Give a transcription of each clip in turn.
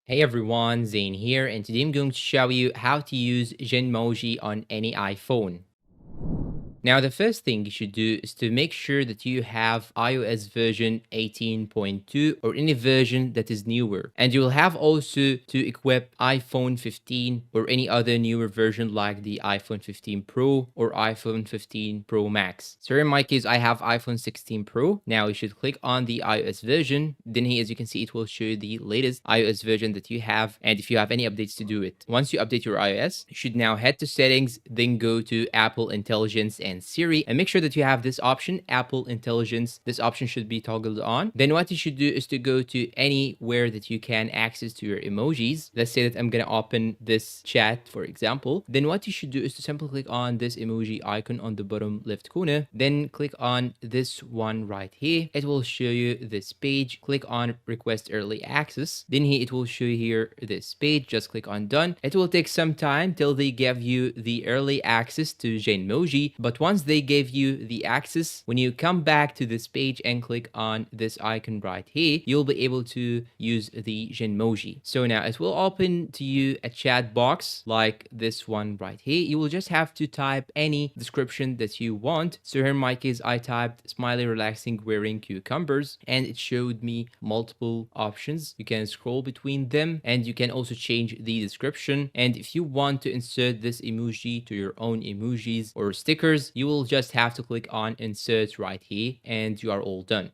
Hey everyone, Zane here, and today I'm going to show you how to use Genmoji on any iPhone. Now, the first thing you should do is to make sure that you have iOS version 18.2 or any version that is newer. And you will have also to equip iPhone 15 or any other newer version like the iPhone 15 Pro or iPhone 15 Pro Max. So in my case, I have iPhone 16 Pro. Now you should click on the iOS version. Then here, as you can see, it will show you the latest iOS version that you have and if you have any updates to do it. Once you update your iOS, you should now head to settings, then go to Apple Intelligence and Siri, and make sure that you have this option, Apple Intelligence. This option should be toggled on. Then what you should do is to go to anywhere that you can access to your emojis. Let's say that I'm gonna open this chat, for example. Then what you should do is to simply click on this emoji icon on the bottom left corner. Then click on this one right here. It will show you this page. Click on request early access. Then here it will show you here this page. Just click on done. It will take some time till they give you the early access to Genmoji, but once they give you the access, when you come back to this page and click on this icon right here, you'll be able to use the Genmoji. So now it will open to you a chat box like this one right here. You will just have to type any description that you want. So here in my case, I typed smiley relaxing wearing cucumbers and it showed me multiple options. You can scroll between them and you can also change the description. And if you want to insert this emoji to your own emojis or stickers, you will just have to click on insert right here and you are all done.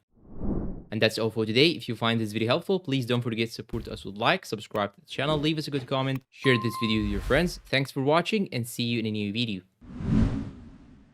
And that's all for today. If you find this video helpful, please don't forget to support us with like, subscribe to the channel, leave us a good comment, share this video with your friends. Thanks for watching and see you in a new video.